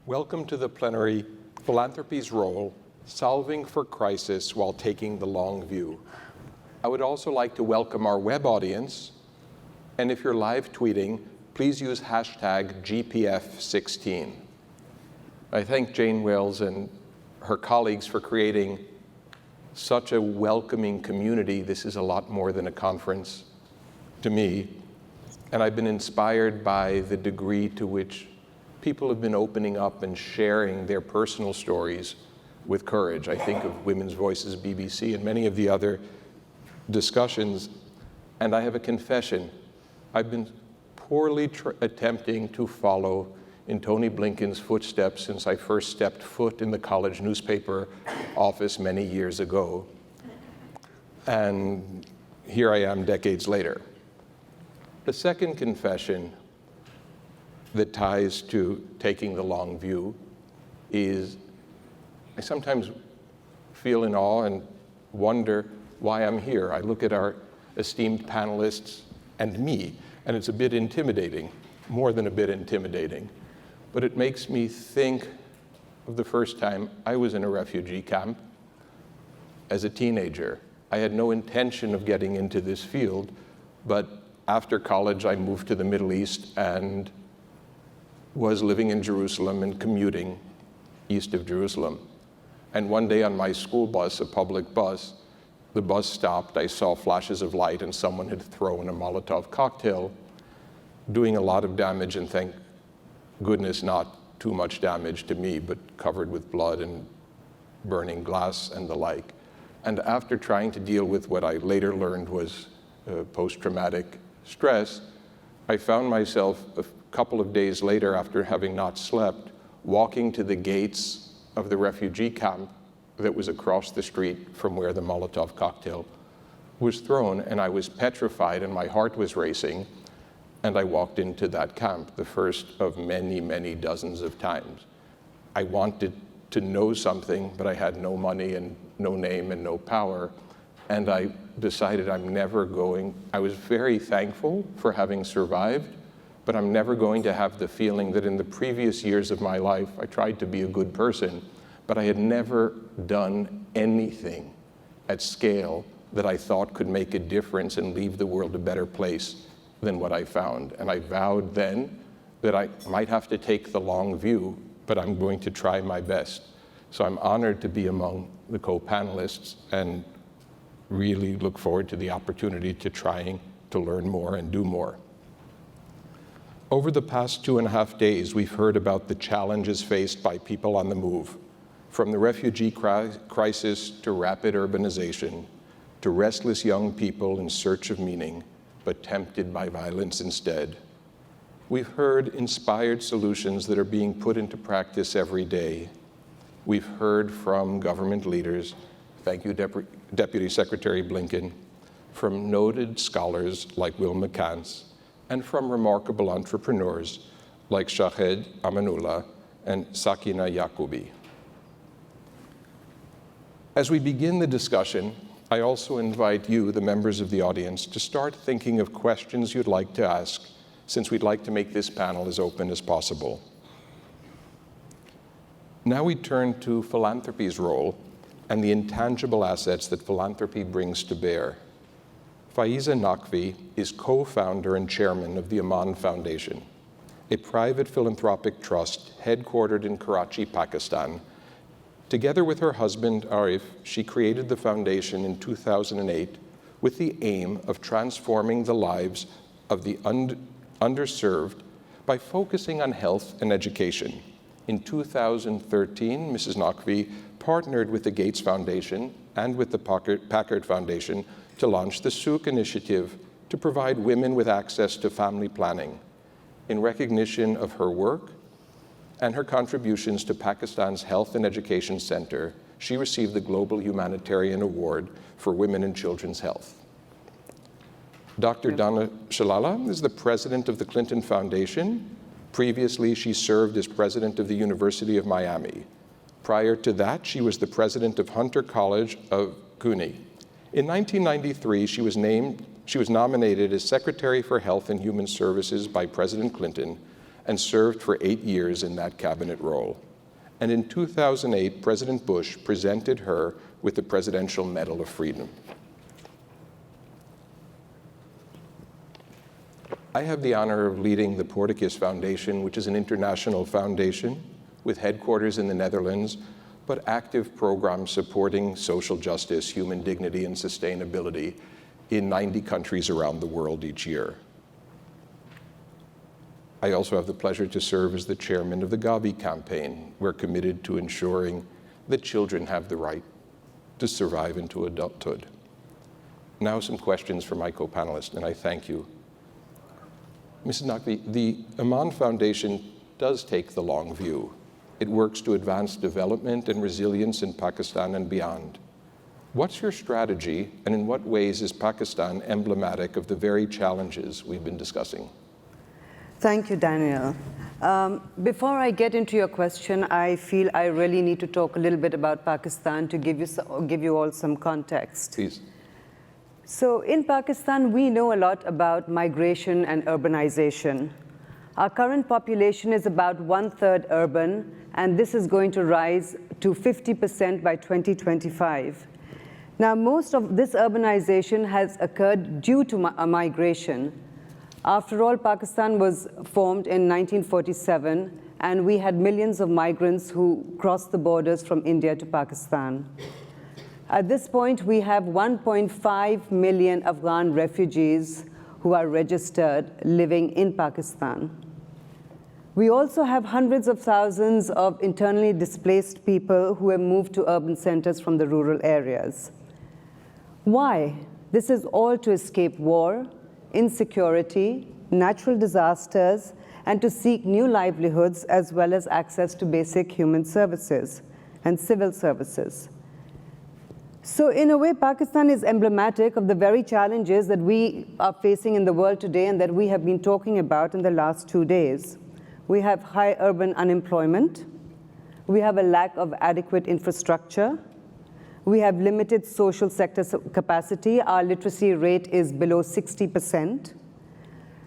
Welcome to the plenary, Philanthropy's Role, Solving for Crisis While Taking the Long View. I would also like to welcome our web audience, and if you're live tweeting, please use hashtag GPF16. I thank Jane Wells and her colleagues for creating such a welcoming community. This is a lot more than a conference to me, and I've been inspired by the degree to which people have been opening up and sharing their personal stories with courage. I think of Women's Voices BBC and many of the other discussions, and I have a confession. I've been poorly attempting to follow in Tony Blinken's footsteps since I first stepped foot in the college newspaper office many years ago. And here I am decades later. The second confession that ties to taking the long view is I sometimes feel in awe and wonder why I'm here. I look at our esteemed panelists and me, and it's a bit intimidating, more than a bit intimidating. But it makes me think of the first time I was in a refugee camp as a teenager. I had no intention of getting into this field, but after college I moved to the Middle East and was living in Jerusalem and commuting east of Jerusalem. And one day on my school bus, a public bus, the bus stopped, I saw flashes of light and someone had thrown a Molotov cocktail, doing a lot of damage, and thank goodness not too much damage to me, but covered with blood and burning glass and the like. And after trying to deal with what I later learned was post-traumatic stress, I found myself a couple of days later, after having not slept, walking to the gates of the refugee camp that was across the street from where the Molotov cocktail was thrown, and I was petrified and my heart was racing, and I walked into that camp, the first of many, many dozens of times. I wanted to know something, but I had no money and no name and no power, and I decided I'm never going. I was very thankful for having survived, but I'm never going to have the feeling that in the previous years of my life, I tried to be a good person, but I had never done anything at scale that I thought could make a difference and leave the world a better place than what I found. And I vowed then that I might have to take the long view, but I'm going to try my best. So I'm honored to be among the co-panelists and really look forward to the opportunity to trying to learn more and do more. Over the past 2.5 days, we've heard about the challenges faced by people on the move, from the refugee crisis to rapid urbanization, to restless young people in search of meaning, but tempted by violence instead. We've heard inspired solutions that are being put into practice every day. We've heard from government leaders, thank you, Deputy Secretary Blinken, from noted scholars like Will McCants, and from remarkable entrepreneurs like Shahed Amanullah and Sakina Yaqubi. As we begin the discussion, I also invite you, the members of the audience, to start thinking of questions you'd like to ask, since we'd like to make this panel as open as possible. Now we turn to philanthropy's role and the intangible assets that philanthropy brings to bear. FAYEEZA NAQVI is co-founder and chairman of the Aman Foundation, a private philanthropic trust headquartered in Karachi, Pakistan. Together with her husband, Arif, she created the foundation in 2008 with the aim of transforming the lives of the underserved by focusing on health and education. In 2013, Mrs. NAQVI partnered with the Gates Foundation and with the Packard Foundation to launch the Souk initiative to provide women with access to family planning. In recognition of her work and her contributions to Pakistan's Health and Education Center, she received the Global Humanitarian Award for Women and Children's Health. Dr. DONNA SHALALA is the president of the Clinton Foundation. Previously, she served as president of the University of Miami. Prior to that, she was the president of Hunter College of CUNY. In 1993, she was nominated as Secretary for Health and Human Services by President Clinton and served for 8 years in that cabinet role. And in 2008, President Bush presented her with the Presidential Medal of Freedom. I have the honor of leading the Porticus Foundation, which is an international foundation with headquarters in the Netherlands, but active programs supporting social justice, human dignity, and sustainability in 90 countries around the world each year. I also have the pleasure to serve as the chairman of the NAQVI campaign. We're committed to ensuring that children have the right to survive into adulthood. Now some questions for my co-panelists, and I thank you. Mrs. NAQVI, the Aman Foundation does take the long view. It works to advance development and resilience in Pakistan and beyond. What's your strategy, and in what ways is Pakistan emblematic of the very challenges we've been discussing? Thank you, Daniel. Before I get into your question, I feel I really need to talk a little bit about Pakistan to give you all some context. Please. So in Pakistan, we know a lot about migration and urbanization. Our current population is about 1/3 urban, and this is going to rise to 50% by 2025. Now, most of this urbanization has occurred due to migration. After all, Pakistan was formed in 1947, and we had millions of migrants who crossed the borders from India to Pakistan. At this point, we have 1.5 million Afghan refugees who are registered living in Pakistan. We also have hundreds of thousands of internally displaced people who have moved to urban centers from the rural areas. Why? This is all to escape war, insecurity, natural disasters, and to seek new livelihoods as well as access to basic human services and civil services. So in a way, Pakistan is emblematic of the very challenges that we are facing in the world today and that we have been talking about in the last 2 days. We have high urban unemployment. We have a lack of adequate infrastructure. We have limited social sector capacity. Our literacy rate is below 60%.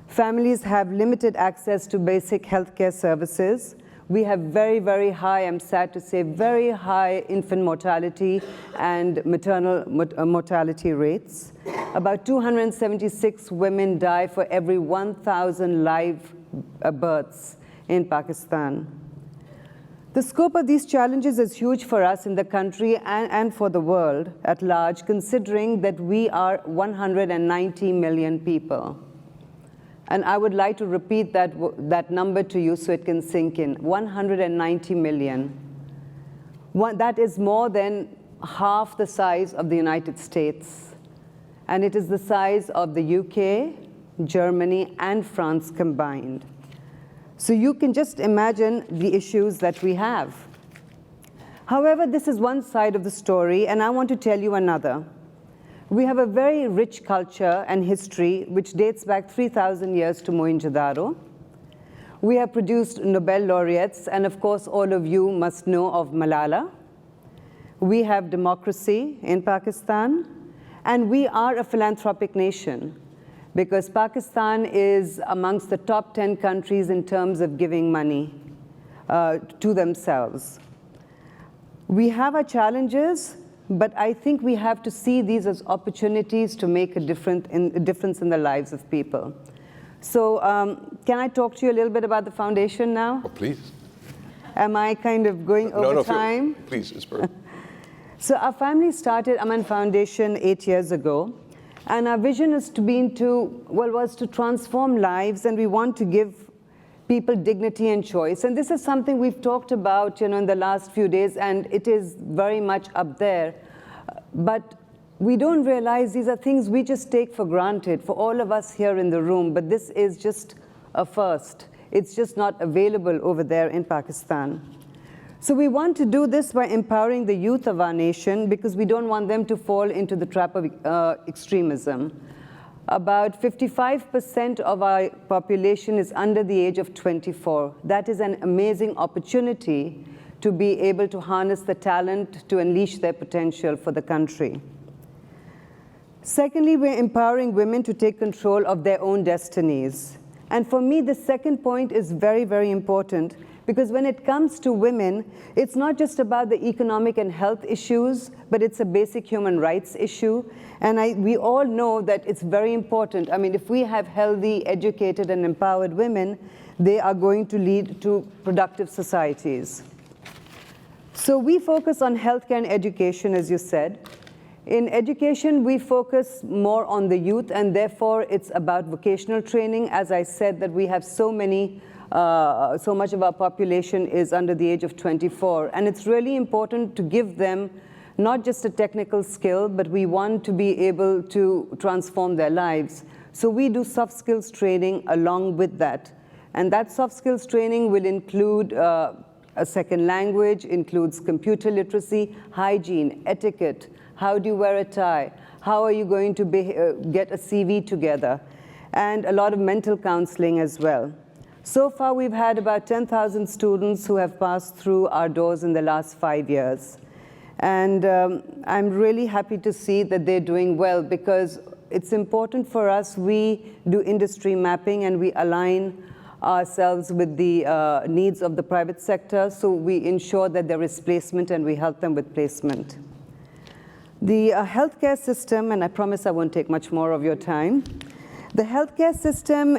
Families have limited access to basic healthcare services. We have very, very high, I'm sad to say, very high infant mortality and maternal mortality rates. About 276 women die for every 1,000 live births in Pakistan. The scope of these challenges is huge for us in the country and for the world at large, considering that we are 190 million people. And I would like to repeat that number to you so it can sink in. 190 million. That is more than half the size of the United States. And it is the size of the UK, Germany, and France combined. So you can just imagine the issues that we have. However, this is one side of the story, and I want to tell you another. We have a very rich culture and history which dates back 3,000 years to Mohenjo-daro. We have produced Nobel laureates, and of course all of you must know of Malala. We have democracy in Pakistan, and we are a philanthropic nation because Pakistan is amongst the top 10 countries in terms of giving money to themselves. We have our challenges, but I think we have to see these as opportunities to make a difference in the lives of people. So can I talk to you a little bit about the foundation now? Oh, please. Am I kind of going over time? Please, it's perfect. So our family started Aman Foundation 8 years ago. And our vision was to transform lives, and we want to give people dignity and choice. And this is something we've talked about, in the last few days, and it is very much up there. But we don't realize these are things we just take for granted for all of us here in the room. But this is just a first. It's just not available over there in Pakistan. So we want to do this by empowering the youth of our nation because we don't want them to fall into the trap of extremism. About 55% of our population is under the age of 24. That is an amazing opportunity to be able to harness the talent to unleash their potential for the country. Secondly, we're empowering women to take control of their own destinies. And for me, the second point is very, very important, because when it comes to women, it's not just about the economic and health issues, but it's a basic human rights issue. And we all know that it's very important. I mean, if we have healthy, educated, and empowered women, they are going to lead to productive societies. So we focus on healthcare and education, as you said. In education, we focus more on the youth, and therefore it's about vocational training. As I said, that we have so much of our population is under the age of 24, and it's really important to give them not just a technical skill, but we want to be able to transform their lives. So we do soft skills training along with that. And that soft skills training will include a second language, includes computer literacy, hygiene, etiquette, how do you wear a tie, how are you going to get a CV together, and a lot of mental counseling as well. So far, we've had about 10,000 students who have passed through our doors in the last 5 years. And I'm really happy to see that they're doing well, because it's important for us. We do industry mapping, and we align ourselves with the needs of the private sector, so we ensure that there is placement, and we help them with placement. The healthcare system, and I promise I won't take much more of your time. The healthcare system,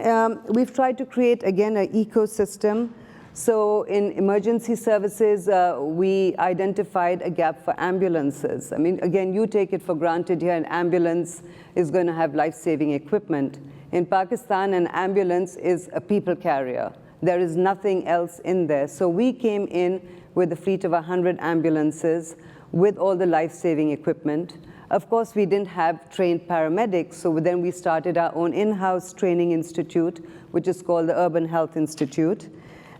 we've tried to create, again, an ecosystem. So in emergency services, we identified a gap for ambulances. I mean, again, you take it for granted here, an ambulance is going to have life-saving equipment. In Pakistan, an ambulance is a people carrier. There is nothing else in there. So we came in with a fleet of 100 ambulances with all the life-saving equipment. Of course, we didn't have trained paramedics, so then we started our own in-house training institute, which is called the Urban Health Institute,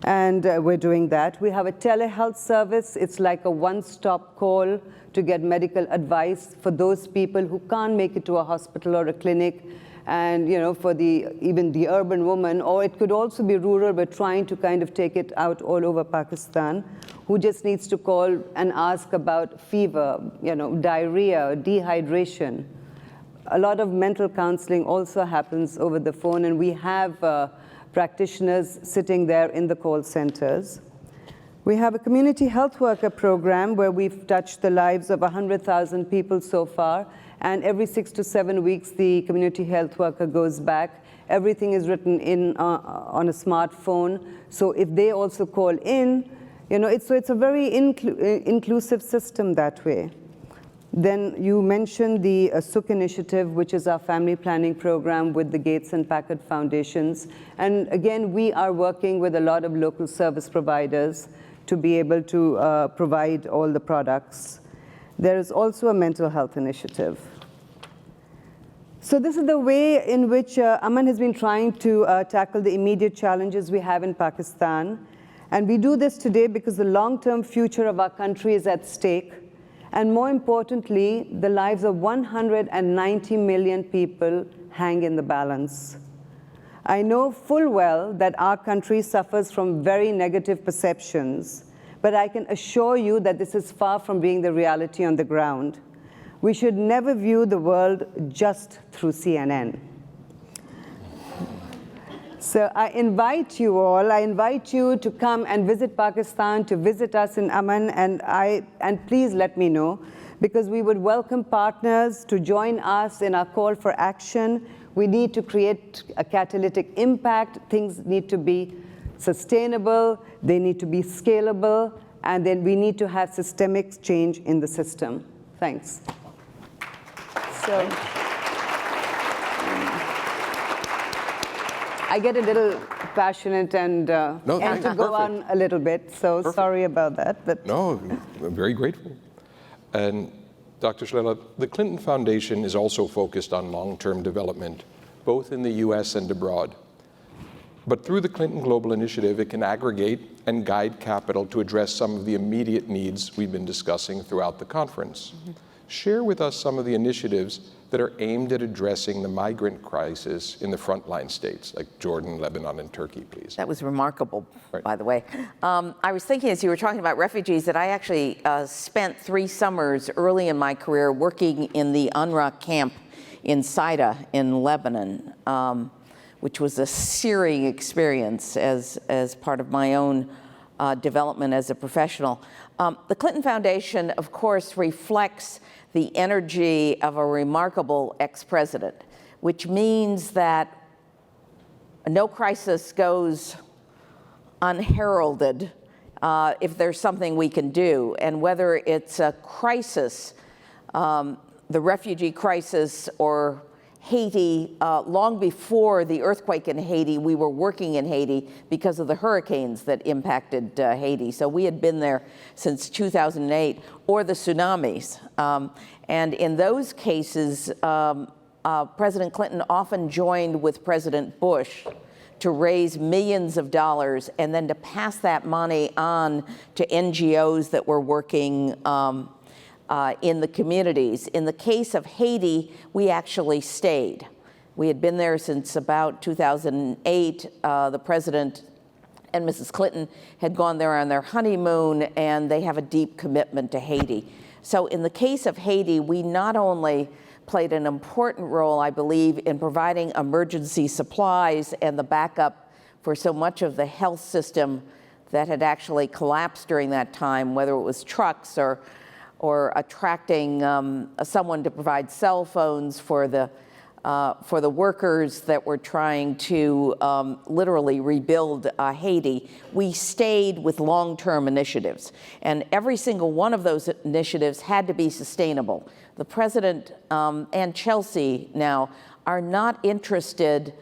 and we're doing that. We have a telehealth service. It's like a one-stop call to get medical advice for those people who can't make it to a hospital or a clinic, and for even the urban woman, or it could also be rural, but trying to kind of take it out all over Pakistan, who just needs to call and ask about fever, diarrhea, dehydration. A lot of mental counseling also happens over the phone, and we have practitioners sitting there in the call centers. We have a community health worker program where we've touched the lives of 100,000 people so far, and every 6 to 7 weeks, the community health worker goes back. Everything is written in on a smartphone, so if they also call in, it's a very inclusive system that way. Then you mentioned the Sukh initiative, which is our family planning program with the Gates and Packard Foundations. And again, we are working with a lot of local service providers to be able to provide all the products. There is also a mental health initiative. So this is the way in which Aman has been trying to tackle the immediate challenges we have in Pakistan. And we do this today because the long-term future of our country is at stake. And more importantly, the lives of 190 million people hang in the balance. I know full well that our country suffers from very negative perceptions, but I can assure you that this is far from being the reality on the ground. We should never view the world just through CNN. So I invite you to come and visit Pakistan, to visit us in Aman, and please let me know, because we would welcome partners to join us in our call for action. We need to create a catalytic impact. Things need to be sustainable, they need to be scalable, and then we need to have systemic change in the system. Thanks. So I get a little passionate and to go on a little bit, so perfect. Sorry about that. But no, I'm very grateful. And Dr. SHALALA, the Clinton Foundation is also focused on long-term development, both in the US and abroad. But through the Clinton Global Initiative, it can aggregate and guide capital to address some of the immediate needs we've been discussing throughout the conference. Mm-hmm. Share with us some of the initiatives that are aimed at addressing the migrant crisis in the frontline states, like Jordan, Lebanon, and Turkey, please. That was remarkable, right. By the way. I was thinking as you were talking about refugees that I actually spent 3 summers early in my career working in the UNRWA camp in Saida in Lebanon, which was a searing experience as part of my own development as a professional. The Clinton Foundation, of course, reflects the energy of a remarkable ex-president, which means that no crisis goes unheralded if there's something we can do. And whether it's a crisis, the refugee crisis, or Haiti, long before the earthquake in Haiti, we were working in Haiti because of the hurricanes that impacted Haiti. So we had been there since 2008, or the tsunamis. And in those cases, President Clinton often joined with President Bush to raise millions of dollars and then to pass that money on to NGOs that were working in the communities. In the case of Haiti, we actually stayed. We had been there since about 2008. The president and Mrs. Clinton had gone there on their honeymoon, and they have a deep commitment to Haiti. So in the case of Haiti, we not only played an important role, I believe, in providing emergency supplies and the backup for so much of the health system that had actually collapsed during that time, whether it was trucks or attracting someone to provide cell phones for the workers that were trying to literally rebuild Haiti. We stayed with long-term initiatives, and every single one of those initiatives had to be sustainable. The president and Chelsea now are not interested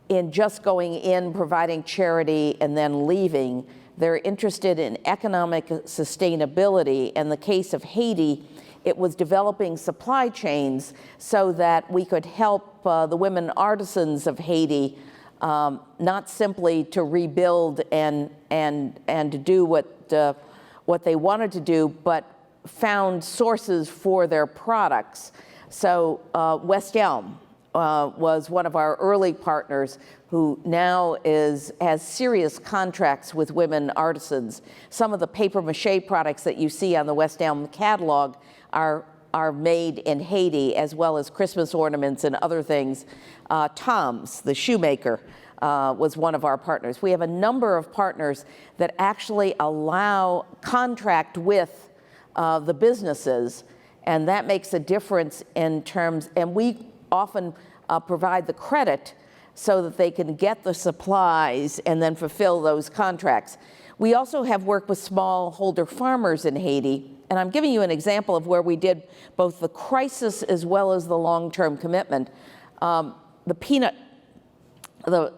in just going in, providing charity, and then leaving. They're interested in economic sustainability. In the case of Haiti, it was developing supply chains so that we could help the women artisans of Haiti, not simply to rebuild and to do what they wanted to do, but found sources for their products. So West Elm was one of our early partners, who now has serious contracts with women artisans. Some of the papier-mâché products that you see on the West Elm catalog are made in Haiti, as well as Christmas ornaments and other things. Tom's, the shoemaker, was one of our partners. We have a number of partners that actually contract with the businesses, and that makes a difference in terms, and we often provide the credit so that they can get the supplies and then fulfill those contracts. We also have worked with smallholder farmers in Haiti, and I'm giving you an example of where we did both the crisis as well as the long-term commitment. The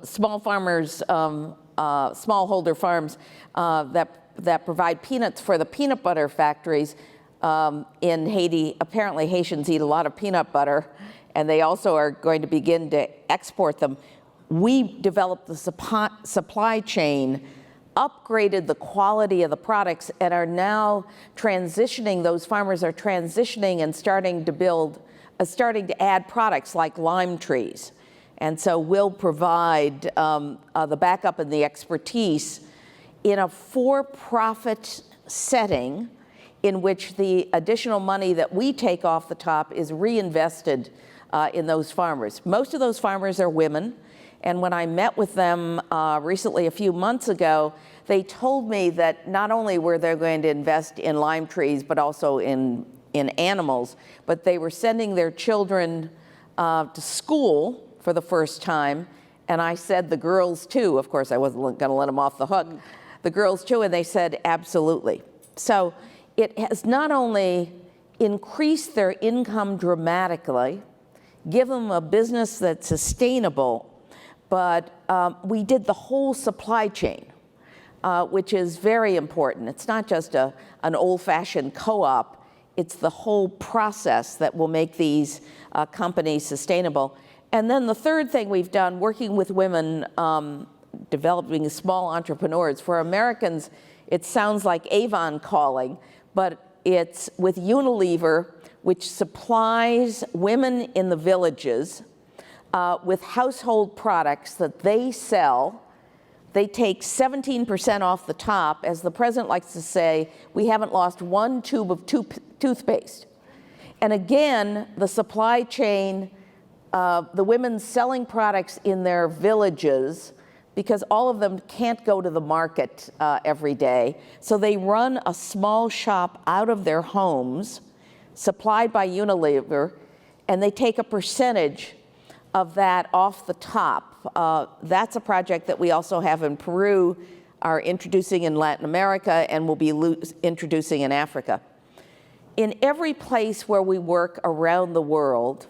small farmers, smallholder farms that provide peanuts for the peanut butter factories in Haiti. Apparently Haitians eat a lot of peanut butter, and they also are going to begin to export them. We developed the supply chain, upgraded the quality of the products, and are now transitioning. Those farmers are transitioning and starting to add products like lime trees. And so we'll provide the backup and the expertise in a for-profit setting in which the additional money that we take off the top is reinvested in those farmers. Most of those farmers are women, and when I met with them recently, a few months ago, they told me that not only were they going to invest in lime trees, but also in animals, but they were sending their children to school for the first time. And I said, the girls too. Of course, I wasn't going to let them off the hook. The girls too, and they said, absolutely. So it has not only increased their income dramatically, give them a business that's sustainable, but we did the whole supply chain, which is very important. It's not just an old-fashioned co-op, it's the whole process that will make these companies sustainable. And then the third thing we've done, working with women, developing small entrepreneurs. For Americans, it sounds like Avon calling, but it's with Unilever, which supplies women in the villages with household products that they sell. They take 17% off the top. As the president likes to say, we haven't lost one tube of toothpaste. And again, the supply chain the women selling products in their villages, because all of them can't go to the market every day. So they run a small shop out of their homes, supplied by Unilever, and they take a percentage of that off the top. That's a project that we also have in Peru, are introducing in Latin America, and will be introducing in Africa. In every place where we work around the world,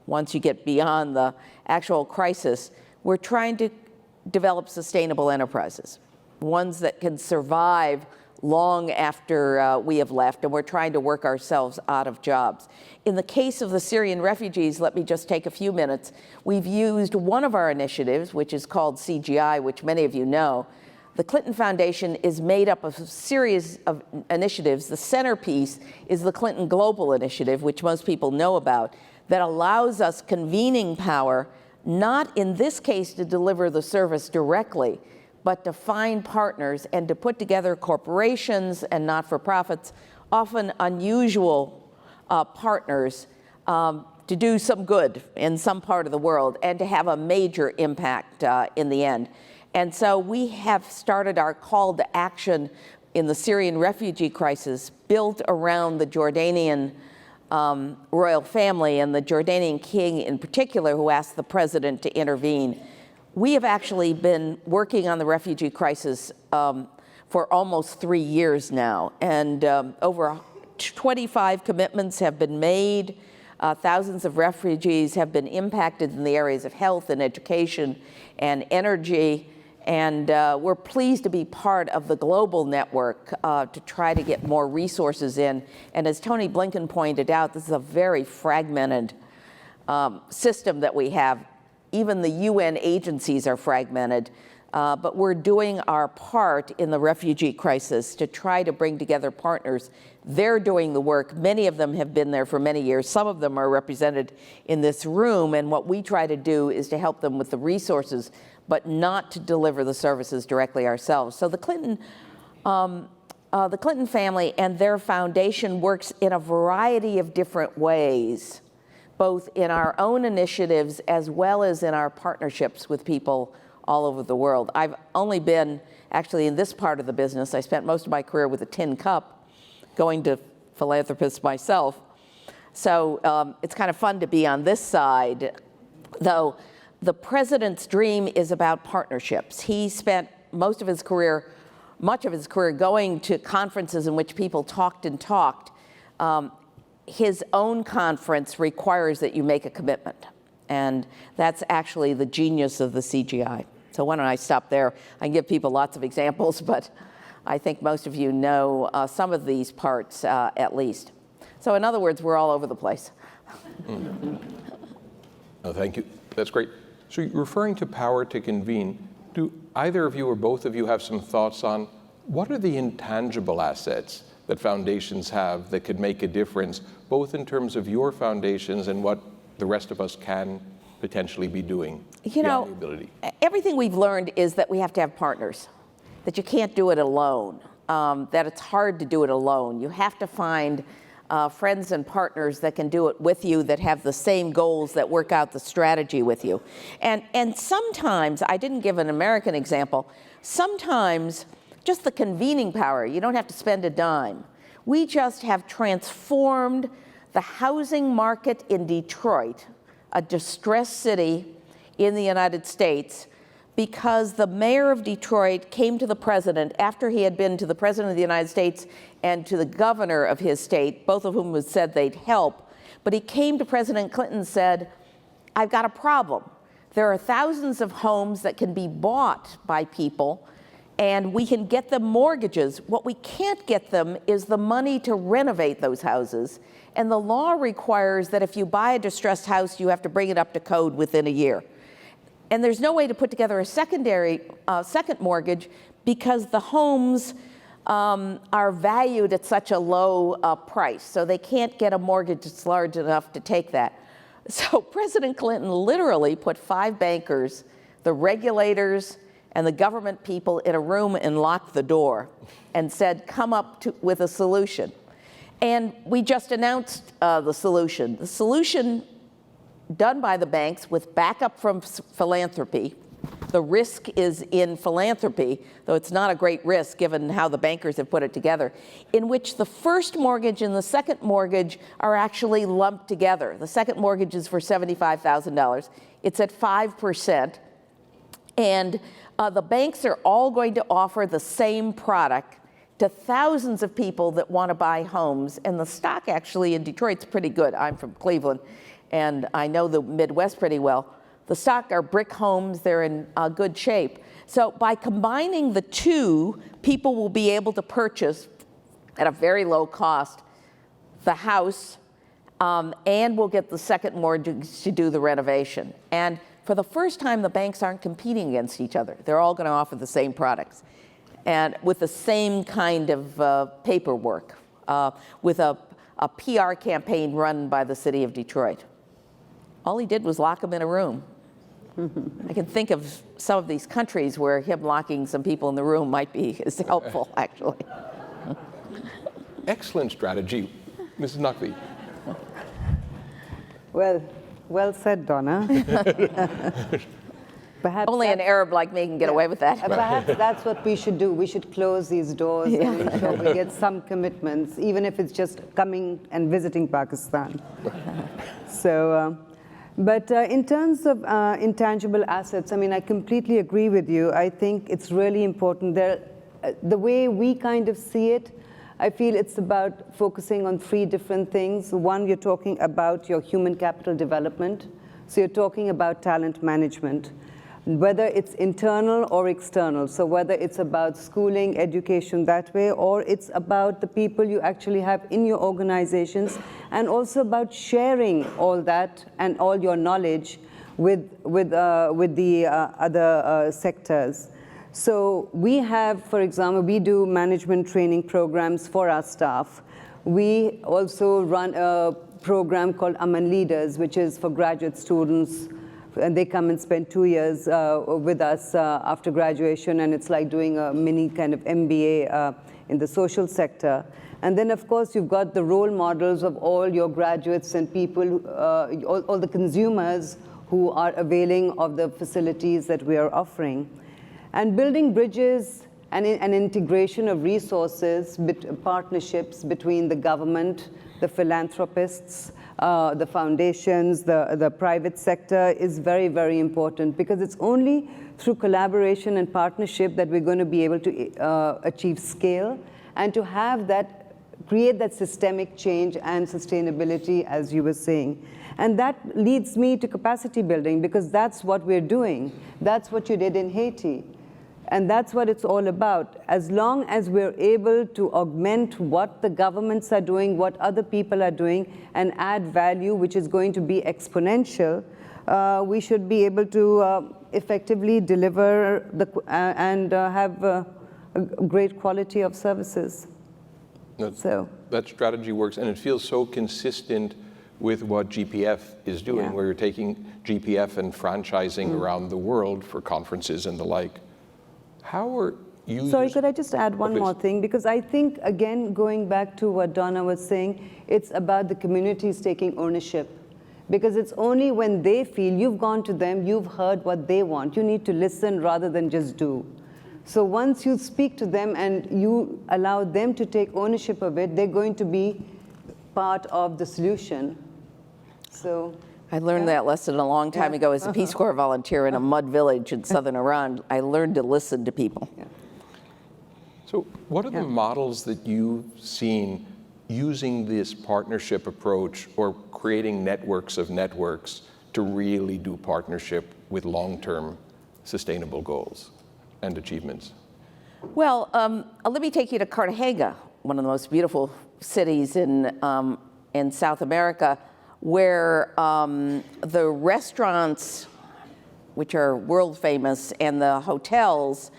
once you get beyond the actual crisis, we're trying to develop sustainable enterprises, ones that can survive long after we have left, and we're trying to work ourselves out of jobs. In the case of the Syrian refugees, let me just take a few minutes. We've used one of our initiatives, which is called CGI, which many of you know. The Clinton Foundation is made up of a series of initiatives. The centerpiece is the Clinton Global Initiative, which most people know about, that allows us convening power, not in this case to deliver the service directly, but to find partners and to put together corporations and not-for-profits, often unusual partners, to do some good in some part of the world and to have a major impact in the end. And so we have started our call to action in the Syrian refugee crisis, built around the Jordanian royal family and the Jordanian king in particular, who asked the president to intervene. We have actually been working on the refugee crisis for almost 3 years now, and over 25 commitments have been made. Thousands of refugees have been impacted in the areas of health and education and energy, and we're pleased to be part of the global network to try to get more resources in. And as Tony Blinken pointed out, this is a very fragmented system that we have. Even the UN agencies are fragmented, but we're doing our part in the refugee crisis to try to bring together partners. They're doing the work. Many of them have been there for many years. Some of them are represented in this room, and what we try to do is to help them with the resources, but not to deliver the services directly ourselves. So the Clinton family and their foundation works in a variety of different ways, both in our own initiatives as well as in our partnerships with people all over the world. I've only been actually in this part of the business. I spent most of my career with a tin cup, going to philanthropists myself. So it's kind of fun to be on this side, though the president's dream is about partnerships. He spent much of his career going to conferences in which people talked and talked. His own conference requires that you make a commitment. And that's actually the genius of the CGI. So why don't I stop there? I can give people lots of examples, but I think most of you know some of these parts at least. So in other words, we're all over the place. Oh, thank you. That's great. So you're referring to power to convene. Do either of you or both of you have some thoughts on what are the intangible assets that foundations have that could make a difference, both in terms of your foundations and what the rest of us can potentially be doing? You know, everything we've learned is that we have to have partners, that you can't do it alone, that it's hard to do it alone. You have to find friends and partners that can do it with you, that have the same goals, that work out the strategy with you. And sometimes, I didn't give an American example, sometimes just the convening power, you don't have to spend a dime. We just have transformed the housing market in Detroit, a distressed city in the United States, because the mayor of Detroit came to the president after he had been to the president of the United States and to the governor of his state, both of whom had said they'd help. But he came to President Clinton and said, I've got a problem. There are thousands of homes that can be bought by people, and we can get them mortgages. What we can't get them is the money to renovate those houses. And the law requires that if you buy a distressed house, you have to bring it up to code within a year. And there's no way to put together a second mortgage because the homes are valued at such a low price. So they can't get a mortgage that's large enough to take that. So President Clinton literally put 5 bankers, the regulators, and the government people in a room and locked the door and said, come up with a solution. And we just announced the solution. The solution done by the banks with backup from philanthropy. The risk is in philanthropy, though it's not a great risk given how the bankers have put it together, in which the first mortgage and the second mortgage are actually lumped together. The second mortgage is for $75,000. It's at 5%. And the banks are all going to offer the same product to thousands of people that want to buy homes. And the stock actually in Detroit's pretty good. I'm from Cleveland, and I know the Midwest pretty well. The stock are brick homes. They're in good shape. So by combining the two, people will be able to purchase at a very low cost the house and will get the second mortgage to do the renovation. And for the first time, the banks aren't competing against each other. They're all going to offer the same products and with the same kind of paperwork, with a PR campaign run by the city of Detroit. All he did was lock them in a room. I can think of some of these countries where him locking some people in the room might be as helpful, actually. Excellent strategy. Mrs. NAQVI. Well said, Donna. Perhaps Only an Arab like me can get away with that. Perhaps that's what we should do. We should close these doors and ensure we get some commitments, even if it's just coming and visiting Pakistan. So, but in terms of intangible assets, I mean, I completely agree with you. I think it's really important. The way we kind of see it, I feel it's about focusing on three different things. One, you're talking about your human capital development. So you're talking about talent management, whether it's internal or external. So whether it's about schooling, education that way, or it's about the people you actually have in your organizations, and also about sharing all that and all your knowledge with the other sectors. So we have, for example, we do management training programs for our staff. We also run a program called Aman Leaders, which is for graduate students, and they come and spend 2 years with us after graduation, and it's like doing a mini kind of MBA in the social sector. And then, of course, you've got the role models of all your graduates and people, all the consumers who are availing of the facilities that we are offering. And building bridges and an integration of resources, partnerships between the government, the philanthropists, the foundations, the private sector is very, very important, because it's only through collaboration and partnership that we're going to be able to achieve scale and to have that, create that systemic change and sustainability, as you were saying. And that leads me to capacity building, because that's what we're doing. That's what you did in Haiti. And that's what it's all about. As long as we're able to augment what the governments are doing, what other people are doing, and add value, which is going to be exponential, we should be able to effectively deliver and have a great quality of services. That strategy works, and it feels so consistent with what GPF is doing, where you're taking GPF and franchising around the world for conferences and the like. How are you? Sorry, could I just add one more thing? Because I think, again, going back to what Donna was saying, it's about the communities taking ownership. Because it's only when they feel you've gone to them, you've heard what they want. You need to listen rather than just do. So once you speak to them and you allow them to take ownership of it, they're going to be part of the solution. So I learned that lesson a long time ago as a Peace Corps volunteer in a mud village in southern Iran. I learned to listen to people. So what are the models that you've seen using this partnership approach or creating networks of networks to really do partnership with long-term sustainable goals and achievements? Well, let me take you to Cartagena, one of the most beautiful cities in South America, where the restaurants, which are world famous, and the hotels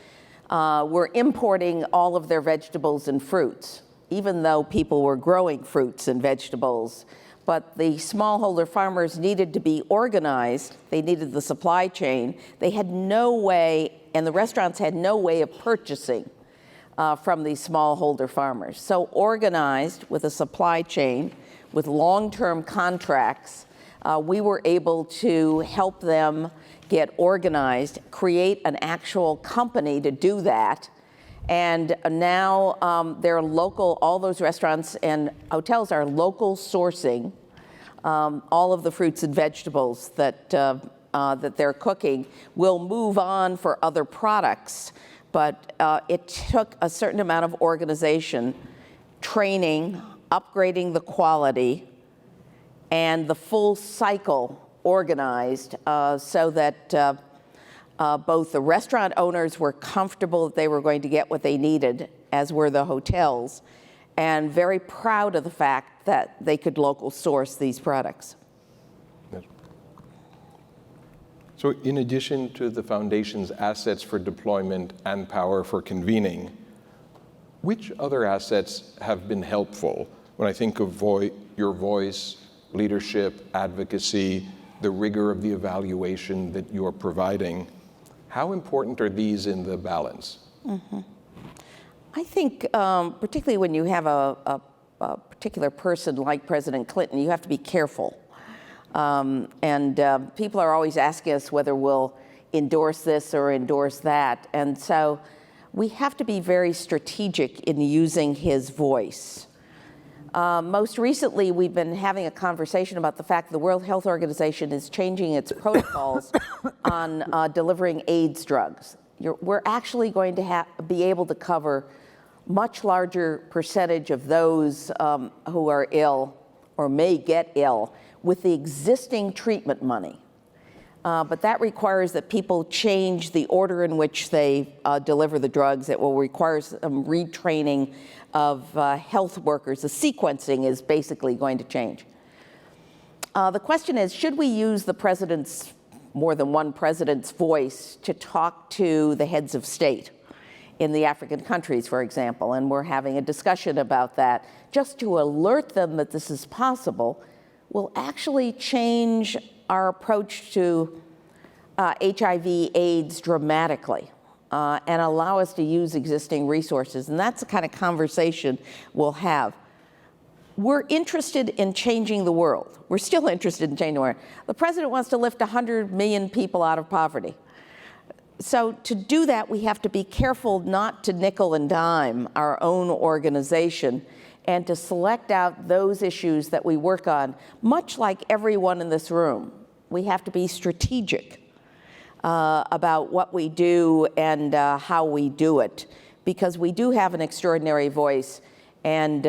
were importing all of their vegetables and fruits, even though people were growing fruits and vegetables. But the smallholder farmers needed to be organized. They needed the supply chain. They had no way, and the restaurants had no way of purchasing from these smallholder farmers. So organized with a supply chain, with long-term contracts, We were able to help them get organized, create an actual company to do that. And now they're local, all those restaurants and hotels are local sourcing all of the fruits and vegetables that, that they're cooking. Will move on for other products, but it took a certain amount of organization, training, upgrading the quality, and the full cycle organized so that both the restaurant owners were comfortable that they were going to get what they needed, as were the hotels, and very proud of the fact that they could local source these products. Yes. So in addition to the Foundation's assets for deployment and power for convening, which other assets have been helpful when I think of your voice, leadership, advocacy, the rigor of the evaluation that you're providing? How important are these in the balance? Mm-hmm. I think particularly when you have a particular person like President Clinton, you have to be careful. People are always asking us whether we'll endorse this or endorse that. And so we have to be very strategic in using his voice. Most recently, we've been having a conversation about the fact the World Health Organization is changing its protocols on delivering AIDS drugs. We're actually going to be able to cover much larger percentage of those who are ill or may get ill with the existing treatment money. But that requires that people change the order in which they deliver the drugs. It will require some retraining of health workers. The sequencing is basically going to change. The question is, should we use the president's, more than one president's voice to talk to the heads of state in the African countries, for example? And we're having a discussion about that. Just to alert them that this is possible will actually change our approach to HIV/AIDS dramatically and allow us to use existing resources. And that's the kind of conversation we'll have. We're interested in changing the world. We're still interested in changing the world. The president wants to lift 100 million people out of poverty. So to do that, we have to be careful not to nickel and dime our own organization and to select out those issues that we work on, much like everyone in this room. We have to be strategic about what we do and how we do it, because we do have an extraordinary voice, and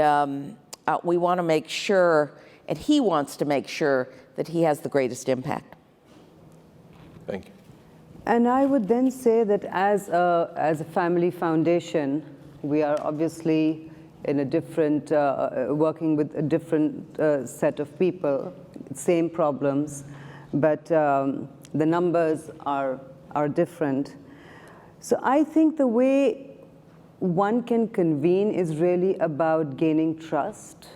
we want to make sure, and he wants to make sure, that he has the greatest impact. Thank you. And I would then say that as a family foundation, we are obviously in a different, working with a different set of people, same problems, but the numbers are different. So I think the way one can convene is really about gaining trust.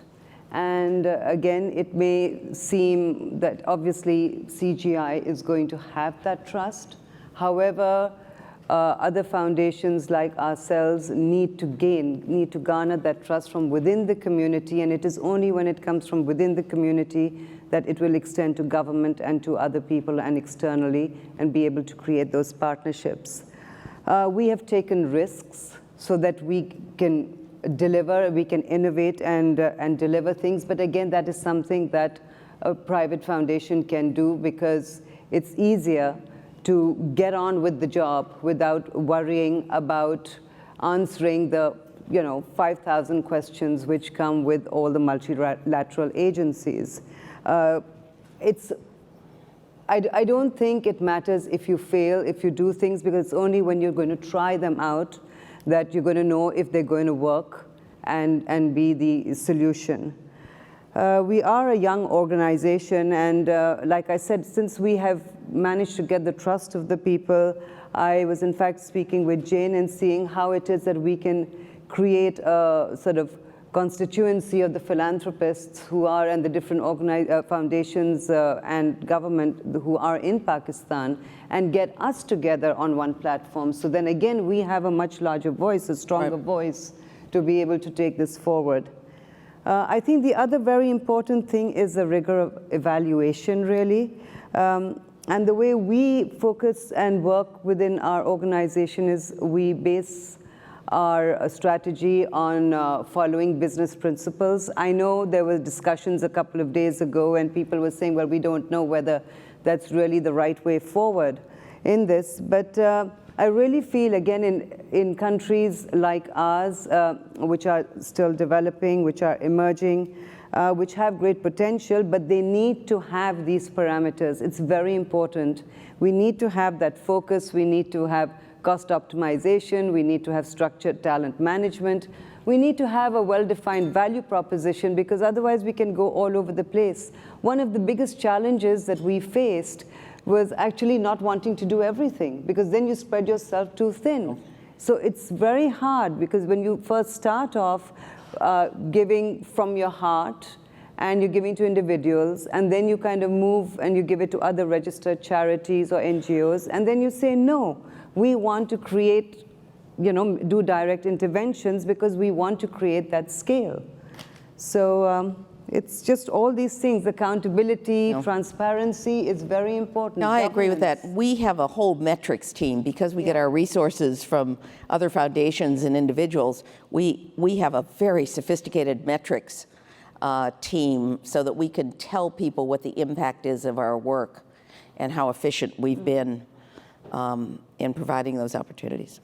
And again, it may seem that obviously CGI is going to have that trust. However, other foundations like ourselves need to garner that trust from within the community, and it is only when it comes from within the community that it will extend to government and to other people and externally and be able to create those partnerships. We have taken risks so that we can deliver, we can innovate and deliver things, but again, that is something that a private foundation can do because it's easier to get on with the job without worrying about answering the 5,000 questions which come with all the multilateral agencies. I don't think it matters if you fail, if you do things, because it's only when you're going to try them out that you're going to know if they're going to work and be the solution. We are a young organization, and like I said, since we have managed to get the trust of the people, I was in fact speaking with Jane and seeing how it is that we can create a sort of constituency of the philanthropists who are, and the different foundations and government who are in Pakistan, and get us together on one platform. So then again, we have a much larger voice, a stronger voice to be able to take this forward. I think the other very important thing is the rigor of evaluation, really. And the way we focus and work within our organization is we base our strategy on following business principles. I know there were discussions a couple of days ago and people were saying, well, we don't know whether that's really the right way forward in this. But I really feel, again, in countries like ours, which are still developing, which are emerging, which have great potential, but they need to have these parameters. It's very important. We need to have that focus. We need to have cost optimization. We need to have structured talent management. We need to have a well-defined value proposition, because otherwise we can go all over the place. One of the biggest challenges that we faced was actually not wanting to do everything, because then you spread yourself too thin. So it's very hard, because when you first start off giving from your heart, and you're giving to individuals, and then you kind of move and you give it to other registered charities or NGOs, and then you say, no, we want to create, do direct interventions because we want to create that scale. So it's just all these things. Accountability, transparency is very important. No, I agree with that. We have a whole metrics team because we get our resources from other foundations and individuals. We have a very sophisticated metrics team so that we can tell people what the impact is of our work and how efficient we've been in providing those opportunities.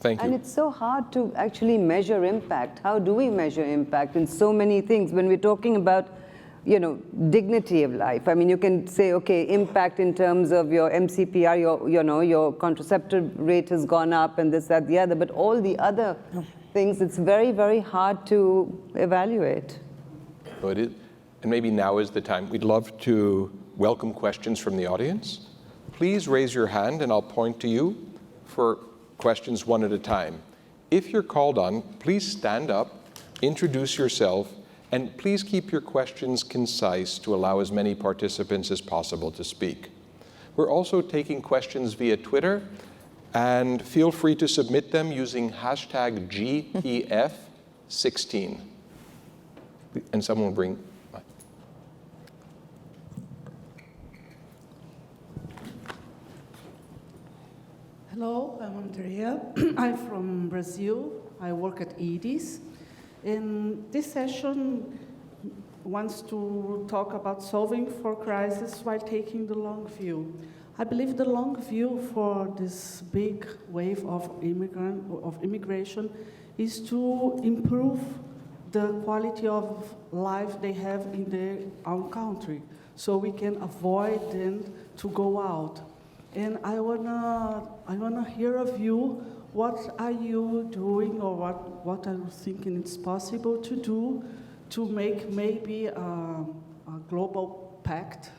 Thank you. And it's so hard to actually measure impact. How do we measure impact in so many things? When we're talking about, dignity of life, I mean, you can say, okay, impact in terms of your MCPR, your contraceptive rate has gone up and this, that, the other, but all the other things, it's very, very hard to evaluate. So it is, and maybe now is the time. We'd love to welcome questions from the audience. Please raise your hand and I'll point to you for questions one at a time. If you're called on, please stand up, introduce yourself, and please keep your questions concise to allow as many participants as possible to speak. We're also taking questions via Twitter, and feel free to submit them using hashtag GEF16. And someone will bring. Hello, I'm Andrea. I'm from Brazil. I work at EDIS. And this session wants to talk about solving for crisis while taking the long view. I believe the long view for this big wave of immigration is to improve the quality of life they have in their own country, so we can avoid them to go out. And I wanna hear of you. What are you doing, or what are you thinking it's possible to do to make maybe a global pact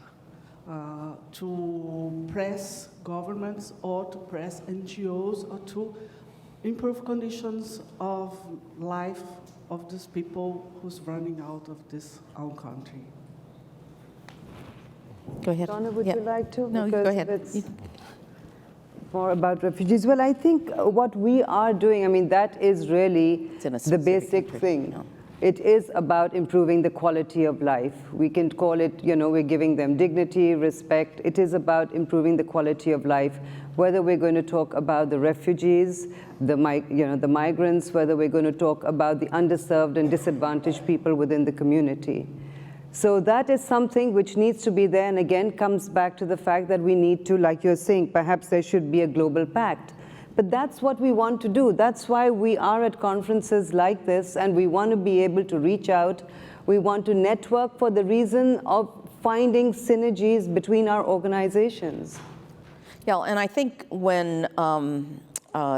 to press governments or to press NGOs or to improve conditions of life of these people who's running out of this own country? Go ahead. Donna, would you like to? No, Because go ahead. it's more about refugees. Well, I think what we are doing, I mean, that is really the basic thing. No. It is about improving the quality of life. We can call it, we're giving them dignity, respect. It is about improving the quality of life, whether we're going to talk about the refugees, the migrants, whether we're going to talk about the underserved and disadvantaged people within the community. So that is something which needs to be there, and again comes back to the fact that we need to, like you're saying, perhaps there should be a global pact. But that's what we want to do. That's why we are at conferences like this, and we want to be able to reach out. We want to network for the reason of finding synergies between our organizations. Yeah, and I think when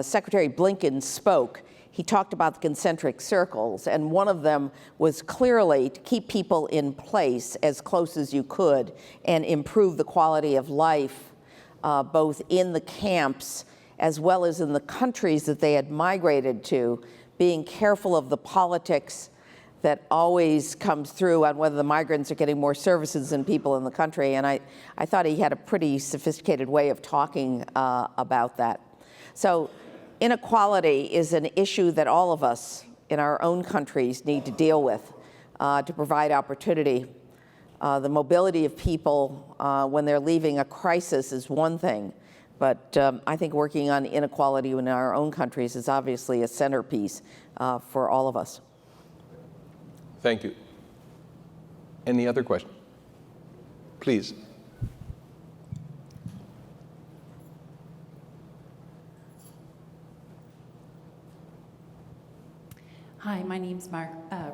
Secretary Blinken spoke, he talked about the concentric circles, and one of them was clearly to keep people in place as close as you could and improve the quality of life, both in the camps as well as in the countries that they had migrated to, being careful of the politics that always comes through on whether the migrants are getting more services than people in the country. And I thought he had a pretty sophisticated way of talking about that. So inequality is an issue that all of us in our own countries need to deal with to provide opportunity. The mobility of people when they're leaving a crisis is one thing, but I think working on inequality in our own countries is obviously a centerpiece for all of us. Thank you. Any other questions? Please. Hi, my name's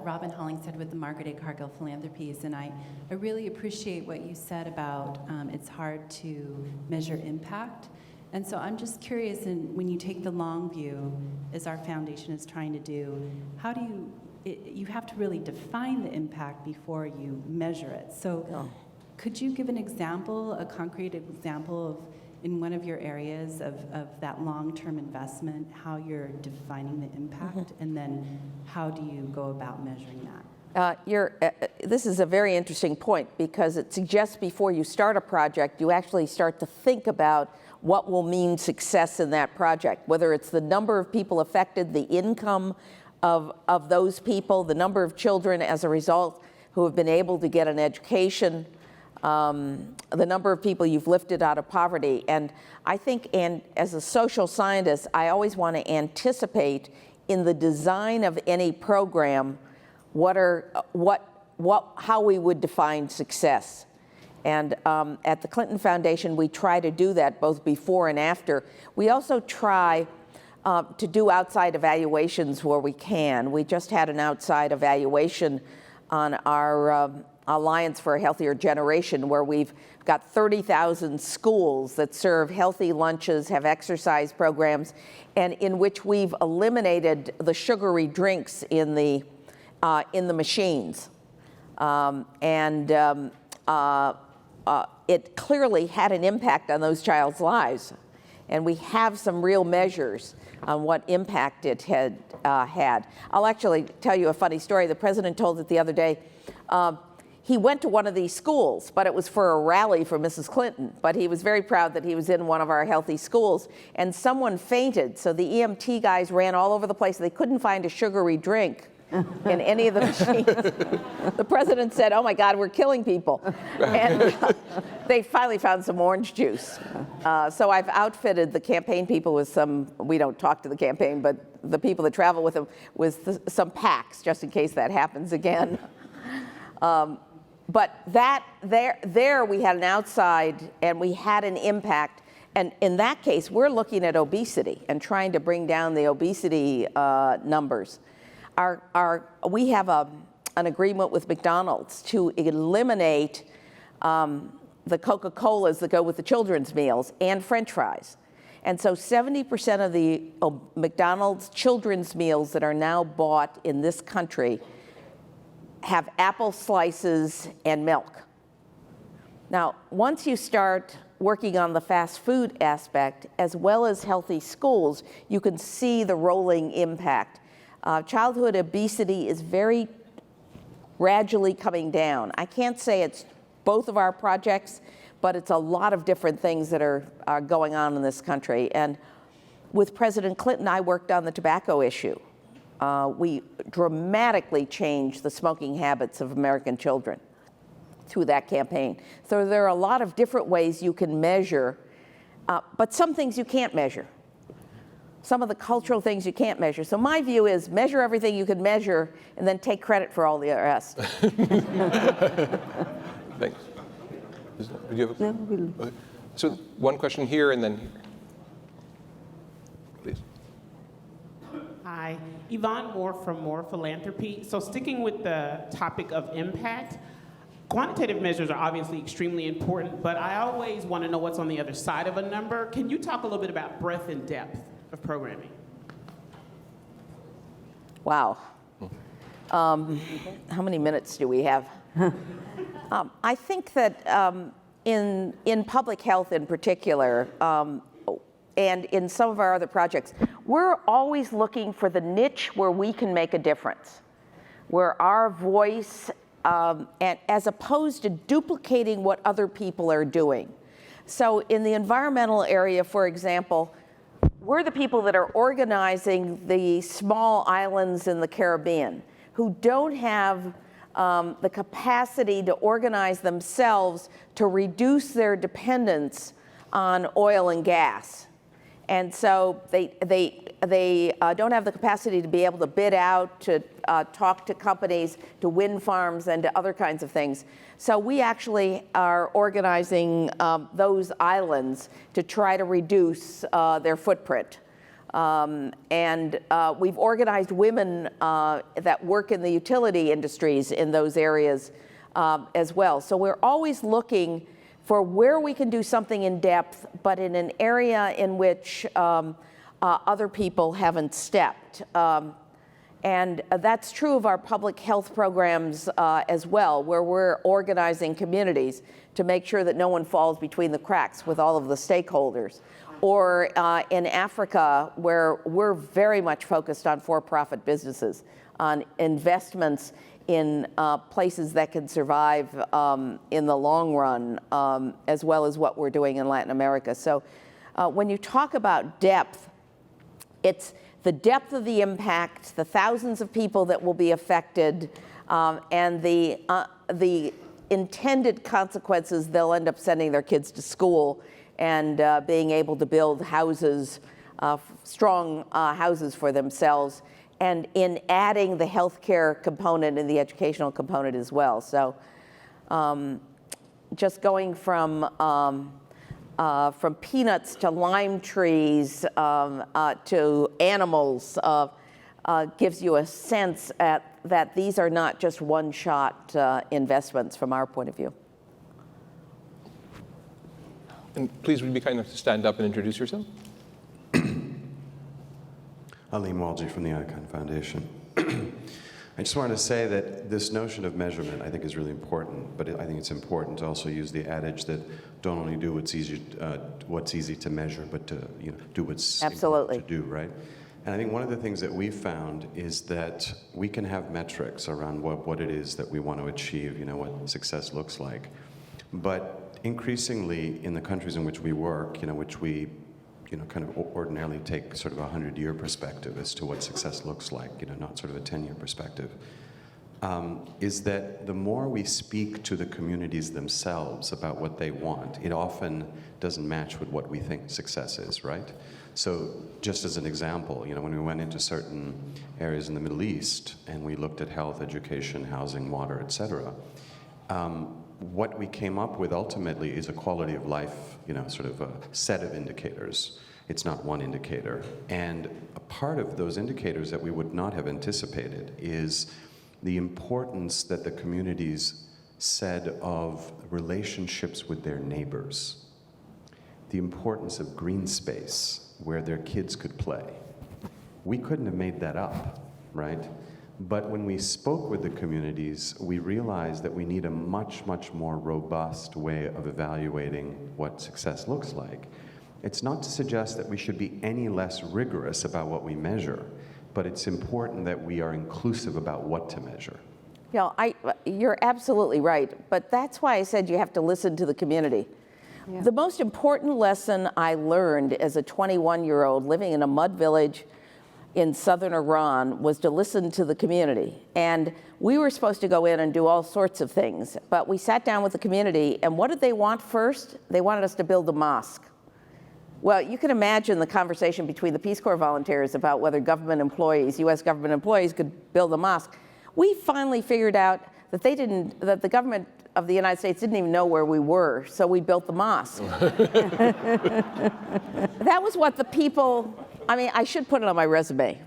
Robin Hollingshead with the Margaret A. Cargill Philanthropies, and I really appreciate what you said about it's hard to measure impact. And so I'm just curious, and when you take the long view, as our foundation is trying to do, how do you have to really define the impact before you measure it. So could you give an example, a concrete example of, in one of your areas of that long-term investment, how you're defining the impact, and then how do you go about measuring that? This is a very interesting point, because it suggests before you start a project, you actually start to think about what will mean success in that project, whether it's the number of people affected, the income of those people, the number of children as a result who have been able to get an education, the number of people you've lifted out of poverty. And I think, and as a social scientist, I always want to anticipate in the design of any program how we would define success. And at the Clinton Foundation, we try to do that both before and after. We also try to do outside evaluations where we can. We just had an outside evaluation on our Alliance for a Healthier Generation, where we've got 30,000 schools that serve healthy lunches, have exercise programs, and in which we've eliminated the sugary drinks in the machines. It clearly had an impact on those child's lives. And we have some real measures on what impact it had had. I'll actually tell you a funny story. The president told it the other day. He went to one of these schools, but it was for a rally for Mrs. Clinton. But he was very proud that he was in one of our healthy schools. And someone fainted, so the EMT guys ran all over the place. They couldn't find a sugary drink in any of the machines. The president said, "Oh my God, we're killing people." And they finally found some orange juice. So I've outfitted the campaign people with some, we don't talk to the campaign, but the people that travel with them, with some packs, just in case that happens again. But there we had an outside, and we had an impact. And in that case, we're looking at obesity and trying to bring down the obesity numbers. We have an agreement with McDonald's to eliminate the Coca-Colas that go with the children's meals and French fries. And so 70% of the McDonald's children's meals that are now bought in this country have apple slices and milk. Now, once you start working on the fast food aspect, as well as healthy schools, you can see the rolling impact. Childhood obesity is very gradually coming down. I can't say it's both of our projects, but it's a lot of different things that are going on in this country. And with President Clinton, I worked on the tobacco issue. We dramatically changed the smoking habits of American children through that campaign. So there are a lot of different ways you can measure, but some things you can't measure. Some of the cultural things you can't measure. So my view is measure everything you can measure and then take credit for all the rest. Thanks. Do you have a, No, okay. So one question here and then here. Please. Hi, Yvonne Moore from Moore Philanthropy. So sticking with the topic of impact, quantitative measures are obviously extremely important, but I always want to know what's on the other side of a number. Can you talk a little bit about breadth and depth of programming? Wow. How many minutes do we have? I think that in public health in particular, and in some of our other projects, we're always looking for the niche where we can make a difference, where our voice, and as opposed to duplicating what other people are doing. So in the environmental area, for example, we're the people that are organizing the small islands in the Caribbean who don't have the capacity to organize themselves to reduce their dependence on oil and gas. And so they don't have the capacity to be able to bid out, to talk to companies, to wind farms, and to other kinds of things. So we actually are organizing those islands to try to reduce their footprint. And we've organized women that work in the utility industries in those areas as well. So we're always looking for where we can do something in depth, but in an area in which other people haven't stepped. And that's true of our public health programs as well, where we're organizing communities to make sure that no one falls between the cracks with all of the stakeholders. Or in Africa, where we're very much focused on for-profit businesses, on investments in places that can survive in the long run, as well as what we're doing in Latin America. So when you talk about depth, it's the depth of the impact, the thousands of people that will be affected, and the intended consequences. They'll end up sending their kids to school and being able to build houses, strong houses for themselves, and in adding the healthcare component and the educational component as well. So just going from peanuts to lime trees to animals gives you a sense that these are not just one-shot investments from our point of view. And please, would you be kind enough to stand up and introduce yourself? Aleem Walji from the Icon Foundation. I just wanted to say that this notion of measurement, I think, is really important, but I think it's important to also use the adage that don't only do what's easy to measure, but to do what's important to do, right? And I think one of the things that we've found is that we can have metrics around what it is that we want to achieve, what success looks like. But increasingly in the countries in which we work, which we kind of ordinarily take sort of a 100-year perspective as to what success looks like, not sort of a 10-year perspective, is that the more we speak to the communities themselves about what they want, it often doesn't match with what we think success is, right? So just as an example, when we went into certain areas in the Middle East and we looked at health, education, housing, water, et cetera, what we came up with ultimately is a quality of life, sort of a set of indicators. It's not one indicator. And a part of those indicators that we would not have anticipated is the importance that the communities said of relationships with their neighbors, the importance of green space where their kids could play. We couldn't have made that up, right? But when we spoke with the communities, we realized that we need a much, much more robust way of evaluating what success looks like. It's not to suggest that we should be any less rigorous about what we measure, but it's important that we are inclusive about what to measure. You're absolutely right, but that's why I said you have to listen to the community. Yeah. The most important lesson I learned as a 21-year-old living in a mud village in southern Iran was to listen to the community. And we were supposed to go in and do all sorts of things, but we sat down with the community, and what did they want first? They wanted us to build a mosque. Well, you can imagine the conversation between the Peace Corps volunteers about whether government employees, US government employees, could build a mosque. We finally figured out that that the government of the United States didn't even know where we were, so we built the mosque. That was what the people, I should put it on my resume.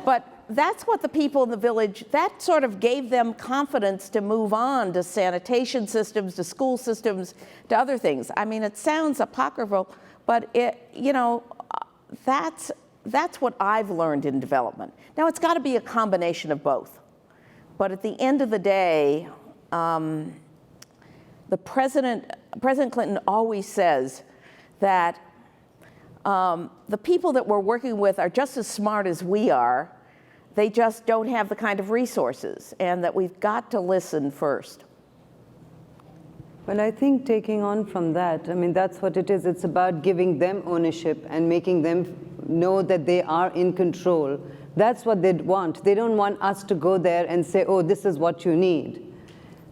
But that's what the people in the village, that sort of gave them confidence to move on to sanitation systems, to school systems, to other things. It sounds apocryphal, but that's what I've learned in development. Now, it's got to be a combination of both. But at the end of the day, President Clinton always says that the people that we're working with are just as smart as we are. They just don't have the kind of resources, and that we've got to listen first. Well, I think taking on from that, I mean, that's what it is. It's about giving them ownership and making them know that they are in control. That's what they want. They don't want us to go there and say, oh, this is what you need.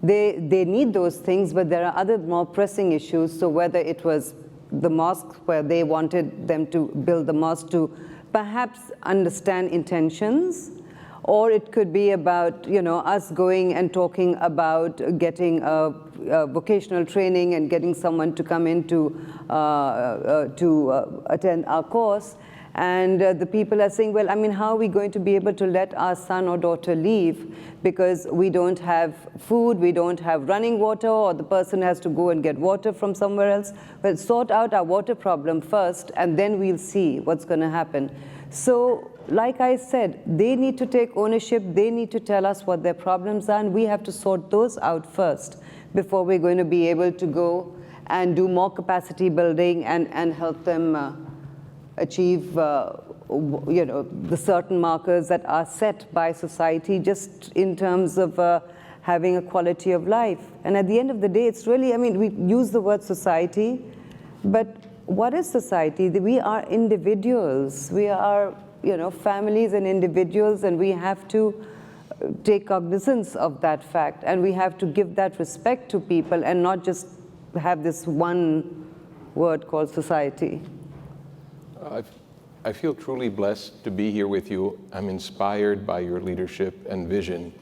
They need those things, but there are other more pressing issues. So whether it was the mosque where they wanted them to build the mosque to perhaps understand intentions, or it could be about, you know, us going and talking about getting a vocational training and getting someone to come in to attend our course. And the people are saying, well, I mean, how are we going to be able to let our son or daughter leave because we don't have food, we don't have running water, or the person has to go and get water from somewhere else? Well, sort out our water problem first, and then we'll see what's going to happen. So, like I said, they need to take ownership, they need to tell us what their problems are, and we have to sort those out first before we're going to be able to go and do more capacity building and help them achieve you know, the certain markers that are set by society just in terms of having a quality of life. And at the end of the day, it's really, I mean, we use the word society, but what is society? We are individuals. We are, you know, families and individuals, and we have to take cognizance of that fact, and we have to give that respect to people and not just have this one word called society. I feel truly blessed to be here with you. I'm inspired by your leadership and vision.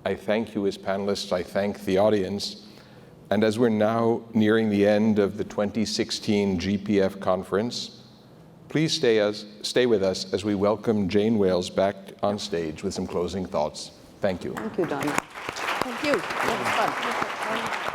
I thank you as panelists. I thank the audience. And as we're now nearing the end of the 2016 GPF conference, please stay with us as we welcome Jane Wales back on stage with some closing thoughts. Thank you. Thank you, Donna. Thank you. That was fun.